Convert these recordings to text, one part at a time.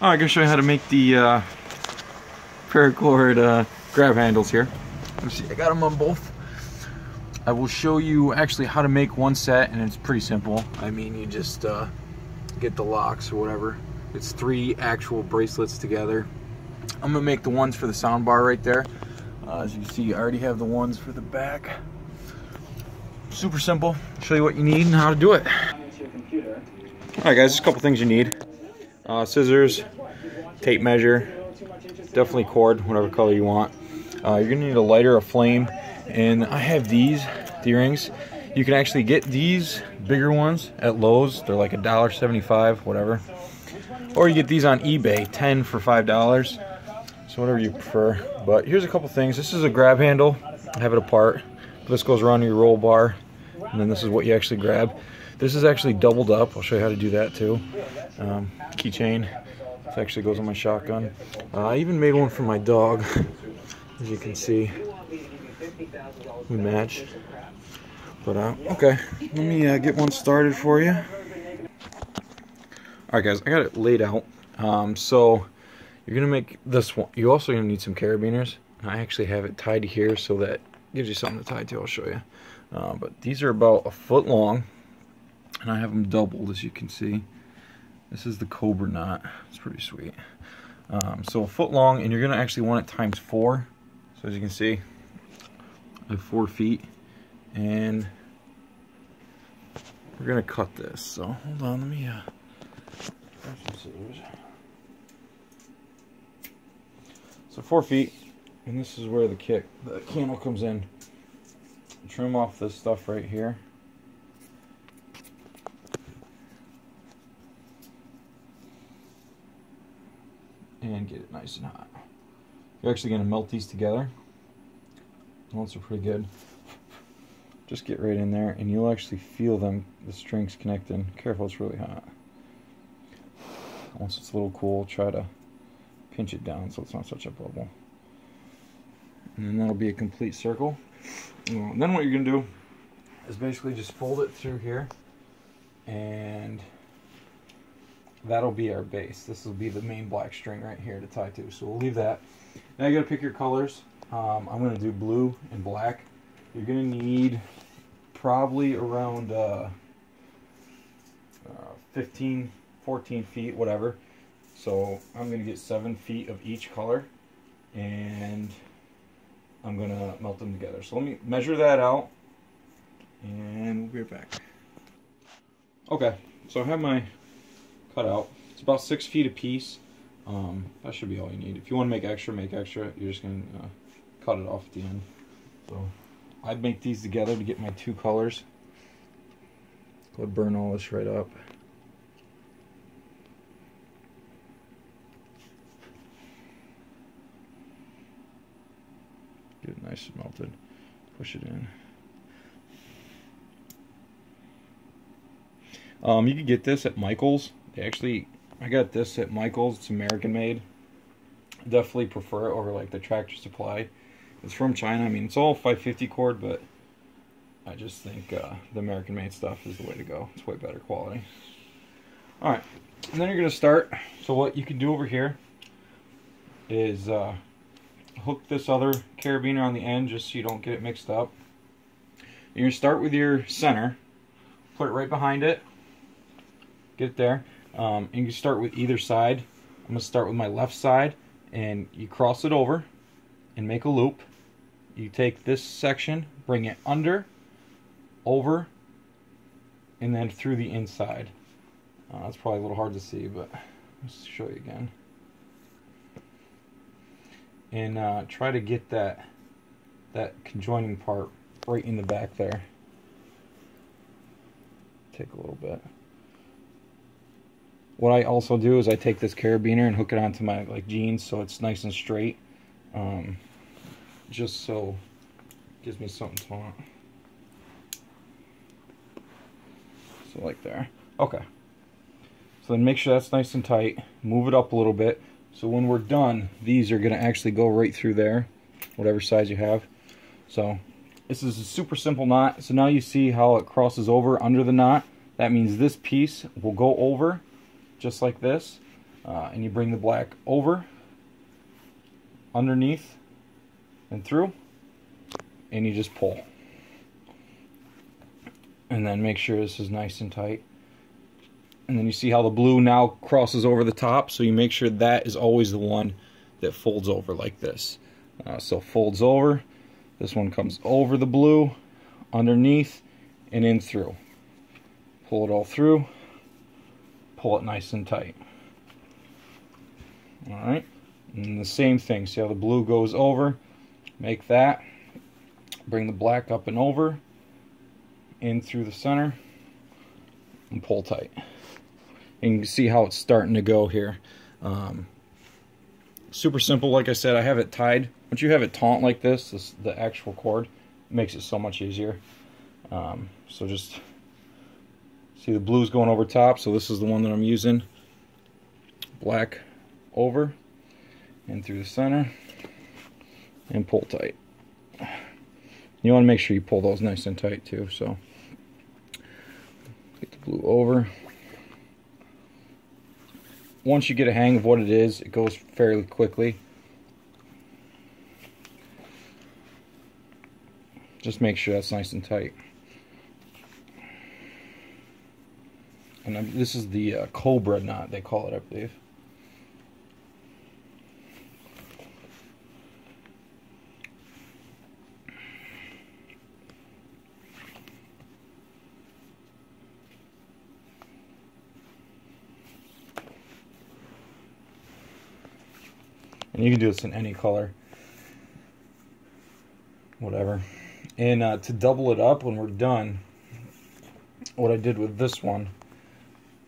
I'm gonna show you how to make the paracord grab handles here. Let's see, I got them on both. I will show you actually how to make one set, and it's pretty simple. I mean, you just get the locks or whatever. It's 3 actual bracelets together. I'm gonna make the ones for the sound bar right there. As you can see, I already have the ones for the back. Super simple. Show you what you need and how to do it. Alright guys, just a couple things you need. Scissors, tape measure, definitely cord, whatever color you want. You're gonna need a lighter, a flame, and I have these D-rings. You can actually get these bigger ones at Lowe's. They're like $1.75, whatever. Or you get these on eBay, 10 for $5. So whatever you prefer. But here's a couple things. This is a grab handle. I have it apart. This goes around your roll bar, and then this is what you actually grab. This is actually doubled up. I'll show you how to do that too. Keychain. This actually goes on my shotgun. I even made one for my dog, as you can see. We match. But okay, let me get one started for you. Alright guys, I got it laid out. So you're gonna make this one. You also gonna need some carabiners. I actually have it tied to here so that gives you something to tie to. I'll show you. But these are about 1 foot long, and I have them doubled, as you can see. This is the cobra knot. It's pretty sweet. So 1 foot long, and you're gonna actually want it times 4. So as you can see, I have 4 feet, and we're gonna cut this. So hold on, let me grab some scissors. So 4 feet, and this is where the candle comes in. Trim off this stuff right here. And get it nice and hot. You're actually going to melt these together. Once they're pretty good, just get right in there, and you'll actually feel them, the strings connecting. Careful, it's really hot. Once it's a little cool, try to pinch it down so it's not such a bubble. And then that'll be a complete circle. And then what you're going to do is basically just fold it through here, and that'll be our base. This will be the main black string right here to tie to. So we'll leave that. Now you got to pick your colors. I'm going to do blue and black. You're going to need probably around 15, 14 feet, whatever. So I'm going to get 7 feet of each color, and I'm going to melt them together. So let me measure that out, and we'll be right back. Okay, so I have my cut out. It's about 6 feet a piece. That should be all you need. If you want to make extra, make extra. You're just going to cut it off at the end. So I'd make these together to get my 2 colors. Go ahead, burn all this right up. Get it nice and melted. Push it in. You can get this at Michael's. I got this at Michael's. It's American made. Definitely prefer it over like the Tractor Supply. It's from China. I mean, it's all 550 cord, but I just think the American made stuff is the way to go. It's way better quality. Alright, and then you're going to start. So what you can do over here is hook this other carabiner on the end just so you don't get it mixed up. You're going to start with your center, put it right behind it, get it there, and you can start with either side. I'm going to start with my left side, and you cross it over and make a loop. You take this section, bring it under, over, and then through the inside. That's probably a little hard to see, but let's show you again. And try to get that conjoining part right in the back there. Take a little bit. What I also do is I take this carabiner and hook it onto my jeans so it's nice and straight. Just so it gives me something to want. So like there. Okay. So then make sure that's nice and tight. Move it up a little bit. So when we're done, these are going to actually go right through there, whatever size you have. So this is a super simple knot. So now you see how it crosses over under the knot. That means this piece will go over just like this, and you bring the black over, underneath, and through, and you just pull. And then make sure this is nice and tight. And then you see how the blue now crosses over the top, so you make sure that is always the one that folds over like this. So folds over, this one comes over the blue, underneath, and in through. Pull it all through, pull it nice and tight. Alright, and the same thing, see how the blue goes over, make that, bring the black up and over, in through the center, and pull tight. And you can see how it's starting to go here. Super simple, like I said, I have it tied. Once you have it taut like this, the actual cord, it makes it so much easier. So just see the blue's going over top, so this is the one that I'm using. Black over, in through the center, and pull tight. You want to make sure you pull those nice and tight too, so get the blue over. Once you get a hang of what it is, it goes fairly quickly. Just make sure that's nice and tight. And this is the cobra knot, they call it, I believe. And you can do this in any color, whatever. And to double it up when we're done, what I did with this one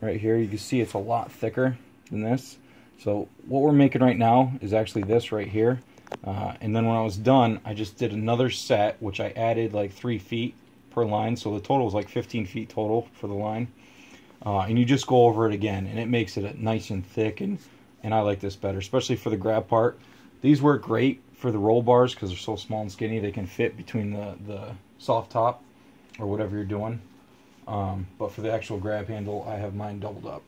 right here, you can see it's a lot thicker than this. So what we're making right now is actually this right here. And then when I was done, I just did another set, which I added like 3 feet per line. So the total was like 15 feet total for the line. And you just go over it again, and it makes it nice and thick, and I like this better, especially for the grab part. These work great for the roll bars because they're so small and skinny. They can fit between the soft top or whatever you're doing. But for the actual grab handle, I have mine doubled up.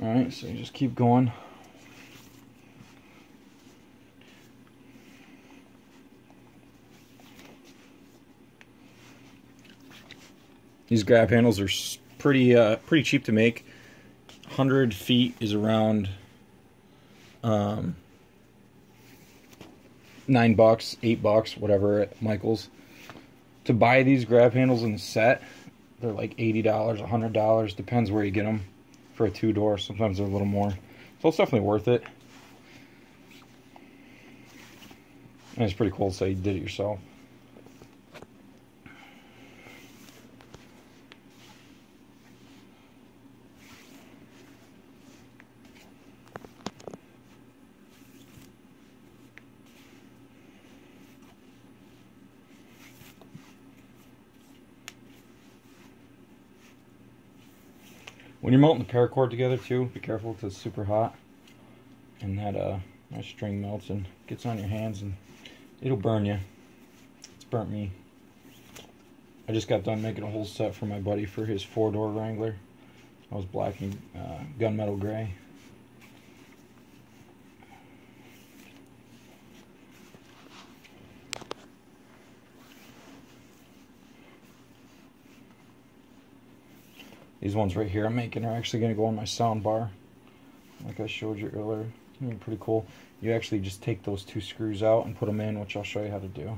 Alright, so you just keep going. These grab handles are pretty cheap to make. 100 feet is around $9, $8, whatever at Michael's. To buy these grab handles in the set, they're like $80, $100, depends where you get them. For a 2-door, sometimes they're a little more. So it's definitely worth it. And it's pretty cool to say you did it yourself. When you're melting the paracord together too, be careful because it's super hot, and that string melts and gets on your hands and it'll burn you. It's burnt me. I just got done making a whole set for my buddy for his 4-door Wrangler. I was black and gunmetal gray. These ones right here I'm making are actually going to go on my sound bar, like I showed you earlier. Pretty cool. You actually just take those 2 screws out and put them in, which I'll show you how to do.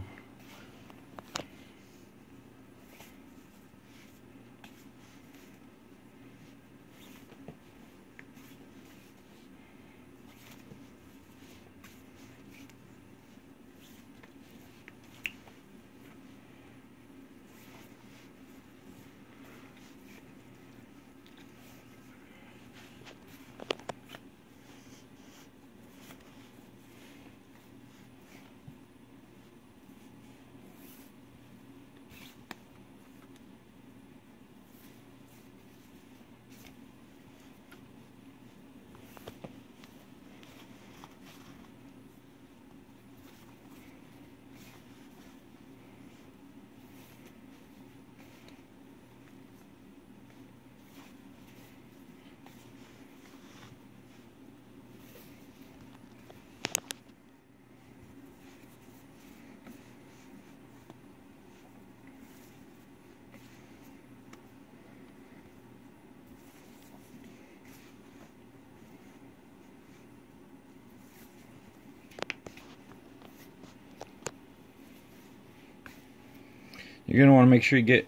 You're going to want to make sure you get,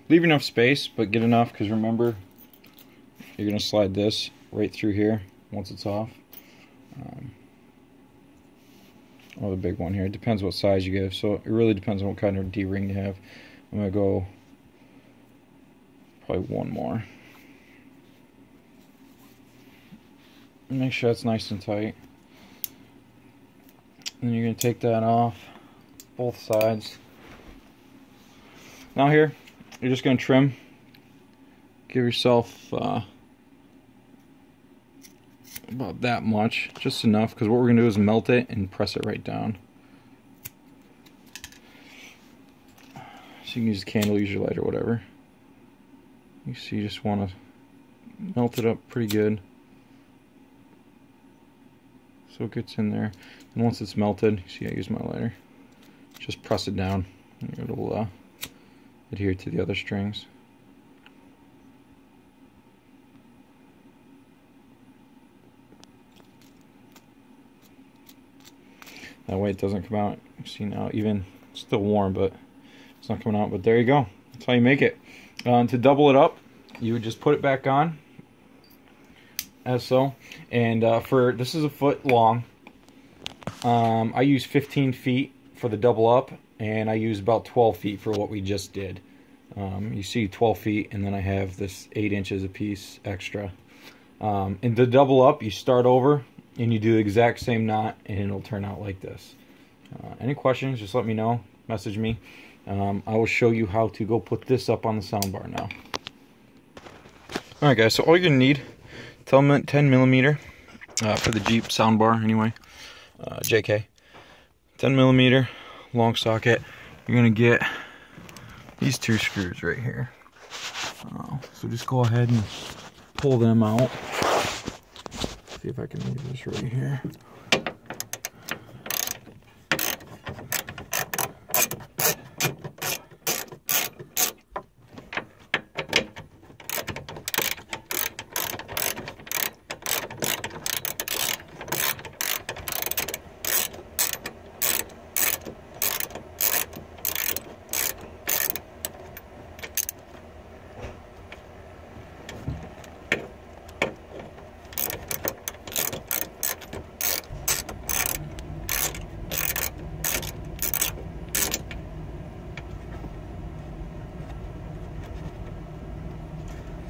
leave enough space, but get enough, because remember, you're going to slide this right through here once it's off. Or the big one here. It depends what size you give, so it really depends on what kind of D-ring you have. I'm going to go probably one more. And make sure it's nice and tight. And you're going to take that off both sides. Now here, you're just going to trim. Give yourself about that much, just enough, because what we're going to do is melt it and press it right down. So you can use a candle, use your lighter, whatever. You see, you just want to melt it up pretty good so it gets in there. And once it's melted, you see I use my lighter, just press it down and it'll adhere to the other strings. That way it doesn't come out. You see now, even it's still warm, but it's not coming out. But there you go. That's how you make it. To double it up, you would just put it back on, as so. And for this is a foot long. I use 15 feet for the double up, and I use about 12 feet for what we just did. You see 12 feet, and then I have this 8 inches a piece extra. And the double up, you start over, and you do the exact same knot, and it'll turn out like this. Any questions, just let me know. Message me. I will show you how to go put this up on the soundbar now. Alright guys, so all you're going to need, 10 millimeter for the Jeep soundbar anyway. JK. 10 millimeter long socket. You're going to get these 2 screws right here. So just go ahead and pull them out. See if I can leave this right here.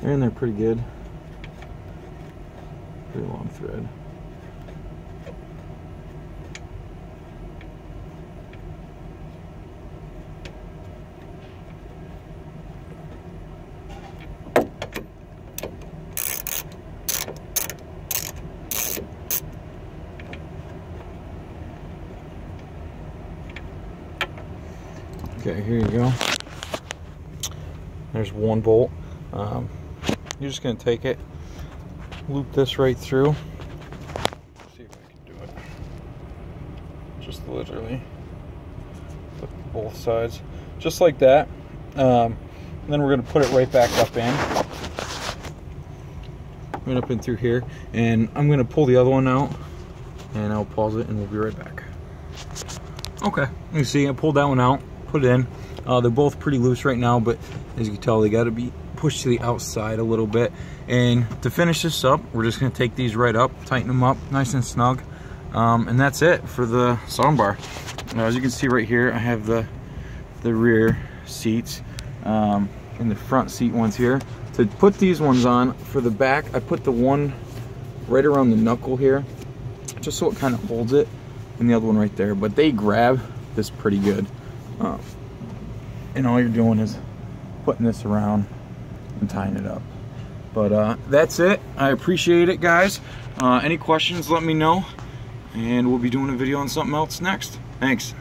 They're in there pretty good. Pretty long thread. Okay, here you go. There's one bolt. You're just going to take it, loop this right through. See if I can do it. Just literally put both sides, just like that. And then we're going to put it right back up in. Right up in through here. And I'm going to pull the other one out, and I'll pause it, and we'll be right back. Okay, you see I pulled that one out, put it in. They're both pretty loose right now, but as you can tell, they got to be pushed to the outside a little bit. And to finish this up, we're just going to take these right up, tighten them up nice and snug, and that's it for the soundbar. As you can see right here, I have the rear seats and the front seat ones here. To put these ones on for the back, I put the one right around the knuckle here, just so it kind of holds it, and the other one right there. But they grab this pretty good, and all you're doing is putting this around and tying it up. But that's it. I appreciate it, guys. Any questions, let me know, and we'll be doing a video on something else next. Thanks.